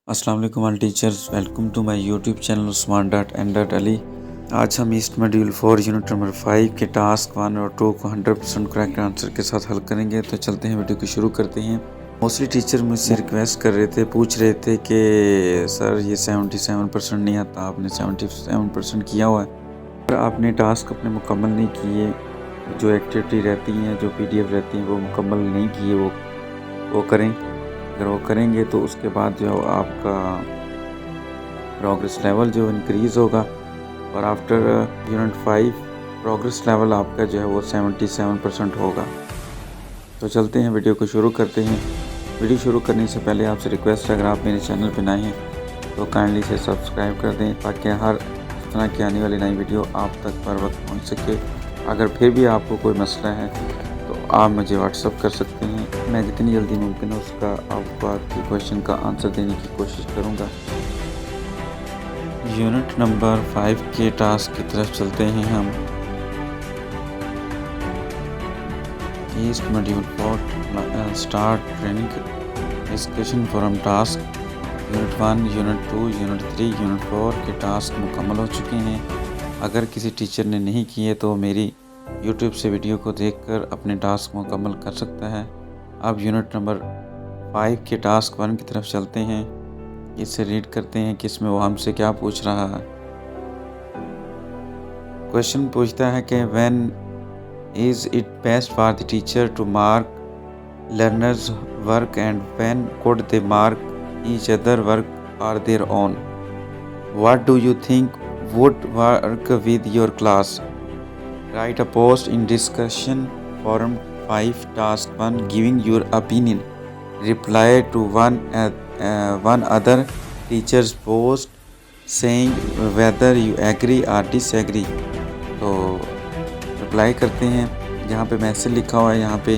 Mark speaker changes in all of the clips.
Speaker 1: अस्सलाम वालेकुम all teachers, welcome to my YouTube channel Usman dot and dot Ali. आज हम ईस्ट मॉड्यूल 4 यूनिट नंबर 5 के टास्क 1 और 2 को 100% करेक्ट आंसर के साथ हल करेंगे। तो चलते हैं, वीडियो को शुरू करते हैं। मोस्टली टीचर मुझसे रिक्वेस्ट कर रहे थे, पूछ रहे थे कि सर ये 77% नहीं आता, आपने 77% किया हुआ है पर आपने टास्क अपने मुकम्मल नहीं किए। जो एक्टिविटी रहती हैं, जो PDF रहती हैं वो मुकम्मल नहीं किए, वो करें। अगर वो करेंगे तो उसके बाद जो आपका प्रोग्रेस लेवल जो इंक्रीज़ होगा और आफ्टर यूनिट 5 प्रोग्रेस लेवल आपका जो है वो 77% होगा। तो चलते हैं, वीडियो को शुरू करते हैं। वीडियो शुरू करने से पहले आपसे रिक्वेस्ट है, अगर आप मेरे चैनल पर नए हैं तो काइंडली से सब्सक्राइब कर दें ताकि हर तरह की आने वाली नई वीडियो आप तक पर वक्त पहुँच सके। अगर फिर भी आपको कोई मसला है तो आप मुझे व्हाट्सअप कर सकते हैं। मैं जितनी जल्दी मुमकिन है उसका आपको आपके क्वेश्चन का आंसर देने की कोशिश करूंगा। यूनिट नंबर 5 के टास्क की तरफ चलते हैं हम। ईस्ट module 4 start training discussion forum task. Unit 1, unit 2, unit 3, unit 4 के टास्क मुकम्मल हो चुके हैं। अगर किसी टीचर ने नहीं किए तो मेरी यूट्यूब से वीडियो को देखकर अपने टास्क मुकम्मल कर सकता है। अब यूनिट नंबर 5 के टास्क 1 की तरफ चलते हैं। इसे रीड करते हैं कि इसमें वो हमसे क्या पूछ रहा है। क्वेश्चन पूछता है कि when is it best for the teacher to mark learners work and when could they mark each other work or their own. What do you think would work with your class? Write a post in discussion forum 5 task 1 giving your opinion. Reply to one other teacher's post saying whether you agree or disagree. तो reply करते हैं। जहाँ पे message लिखा हुआ है यहाँ पे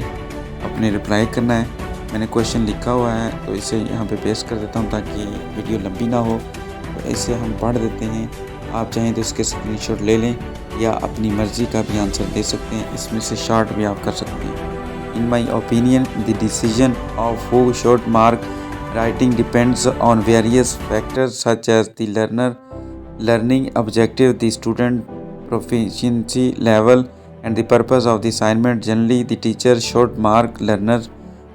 Speaker 1: अपने रिप्लाई करना है। मैंने क्वेश्चन लिखा हुआ है तो इसे यहाँ पे पेस्ट कर देता हूँ ताकि वीडियो लंबी ना हो। तो इसे हम पढ़ देते हैं। आप चाहें तो इसके स्क्रीनशॉट ले लें या अपनी मर्ज़ी का भी आंसर दे सकते हैं। इसमें से शॉर्ट भी आप कर सकते हैं। In my opinion the decision of who should mark writing depends on various factors such as the learning objective, the student proficiency level and the purpose of the assignment. Generally the teacher should mark learner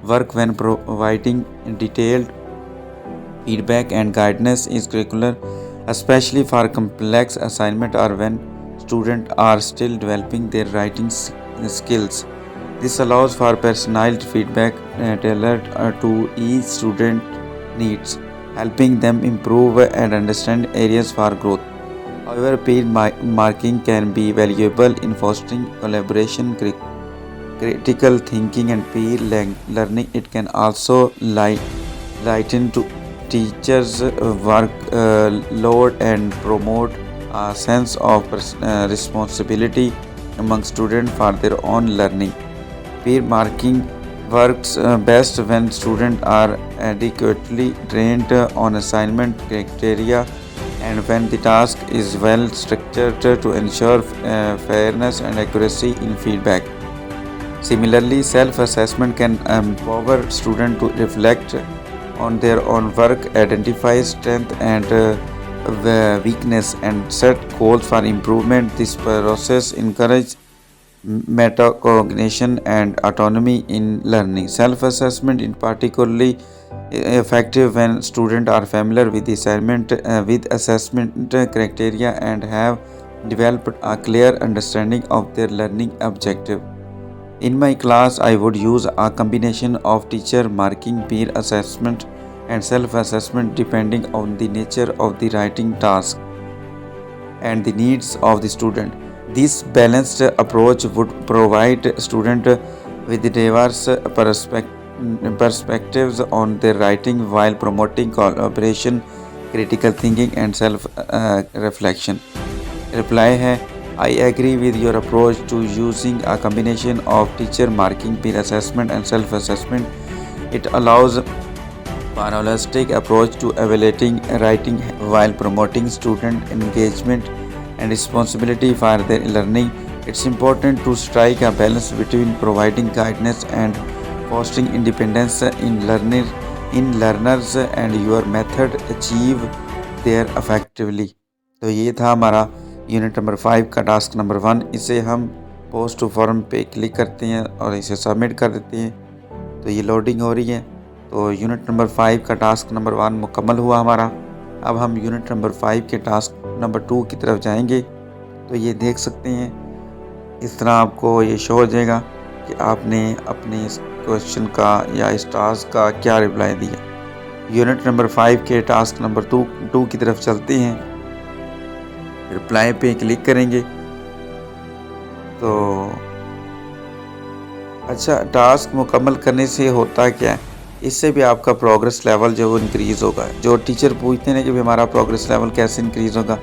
Speaker 1: work when providing detailed feedback and guidance is curricular, especially for complex assignment or when students are still developing their writing skills. This allows for personalized feedback tailored to each student needs, helping them improve and understand areas for growth. However, peer marking can be valuable in fostering collaboration, critical thinking, and peer learning. It can also lighten to teachers' workload and promote a sense of responsibility among students for their own learning. Peer marking works best when students are adequately trained on assignment criteria and when the task is well structured to ensure fairness and accuracy in feedback. Similarly, self-assessment can empower students to reflect on their own work, identify strength and weakness, and set goals for improvement. This process encourages metacognition and autonomy in learning. Self-assessment is particularly effective when students are familiar with the assessment criteria and have developed a clear understanding of their learning objective. In my class, I would use a combination of teacher marking, peer assessment, and self-assessment depending on the nature of the writing task and the needs of the student. This balanced approach would provide students with diverse perspectives on their writing while promoting collaboration, critical thinking, and self-reflection. Reply है, I agree with your approach to using a combination of teacher marking, peer assessment, and self-assessment. It allows for a holistic approach to evaluating writing while promoting student engagement and responsibility for their learning. It's important to strike a balance between providing guidance and fostering independence in in learners and your method achieve their effectively. तो ये था हमारा unit number 5 का task number 1। इसे हम post to form पे click करते हैं और इसे सबमिट कर देते हैं। तो ये लोडिंग हो रही है। तो यूनिट नंबर 5 का टास्क नंबर 1 मुकम्मल हुआ हमारा। अब हम यूनिट नंबर 5 के टास्क नंबर 2 की तरफ जाएंगे। तो ये देख सकते हैं, इस तरह आपको ये शो हो जाएगा कि आपने अपने इस क्वेश्चन का या इस टास्क का क्या रिप्लाई दिया। यूनिट नंबर 5 के टास्क नंबर 2 की तरफ चलते हैं। रिप्लाई पे क्लिक करेंगे। तो अच्छा, टास्क मुकम्मल करने से होता क्या है, इससे भी आपका प्रोग्रेस लेवल जो वो इंक्रीज़ होगा। जो टीचर पूछते हैं कि भी हमारा प्रोग्रेस लेवल कैसे इंक्रीज़ होगा,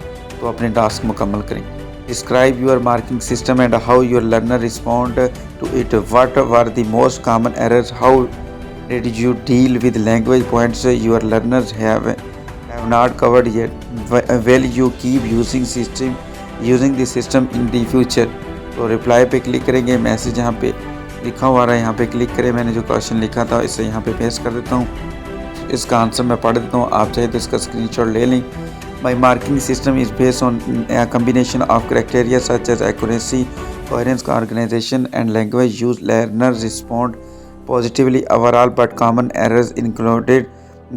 Speaker 1: तो अपने टास्क मुकम्मल करें। Describe your marking system and how your learner respond to it. What were the most common errors, how did you deal with language points your learners have not covered yet, will you keep using the system in the future। तो reply पे click करेंगे। Message यहाँ पे लिखा हुआ रहा है, यहाँ पे क्लिक करें। मैंने जो क्वेश्चन लिखा था इसे यहाँ पे पेस्ट कर देता हूँ। इसका आंसर मैं पढ़ देता हूँ, आप चाहे तो इसका स्क्रीनशॉट ले लें। My marking system is based on combination of criteria such as accuracy, coherence, organisation and language use. Learners respond positively overall, but common errors included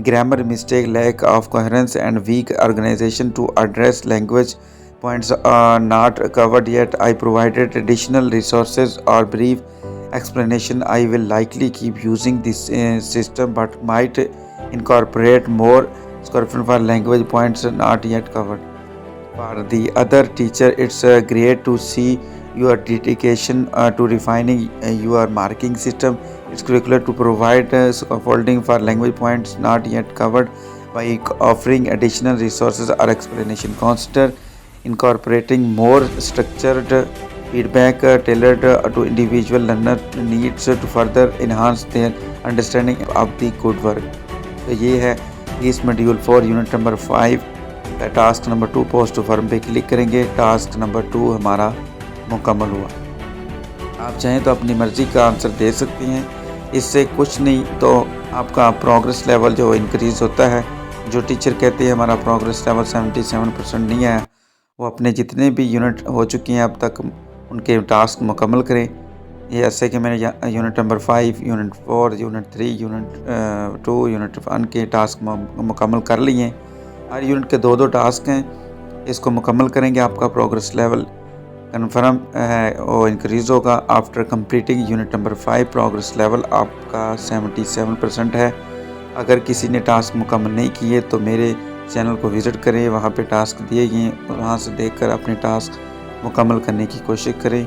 Speaker 1: grammar mistake, lack of coherence and weak organization. To address language points are not covered yet, I provided additional resources or brief explanation. I will likely keep using this system but might incorporate more description for language points not yet covered. For the other teacher, it's great to see your dedication to refining your marking system. It's curricular to provide scaffolding for language points not yet covered by offering additional resources or explanation. Consider incorporating more structured feedback tailored to individual learner needs to further enhance their understanding of the good work. तो ये है इस module 4 unit number 5 का task number 2। Post to form पे click करेंगे। Task number 2 हमारा मुकम्मल हुआ। आप चाहें तो अपनी मर्ज़ी का आंसर दे सकते हैं, इससे कुछ नहीं तो आपका प्रोग्रेस लेवल जो इंक्रीज़ होता है। जो टीचर कहते हैं हमारा प्रोग्रेस लेवल 77% नहीं आया, वो अपने जितने भी यूनिट हो चुके हैं अब तक उनके टास्क मुकम्मल करें। ये ऐसे कि मैंने unit number 5, unit 4, unit 3, unit 2, unit 1 के टास्क मुकम्मल कर लिए हैं। हर यूनिट के 2-2 टास्क हैं, इसको मुकम्मल करेंगे आपका प्रोग्रेस लेवल कन्फर्म है वो इंक्रीज़ होगा। After completing unit number 5 progress level आपका 77% है। अगर किसी ने टास्क मुकम्मल नहीं किए तो मेरे चैनल को विज़िट करें, वहाँ पे टास्क दिए गए हैं, वहाँ से देखकर अपने टास्क मुकम्मल करने की कोशिश करें।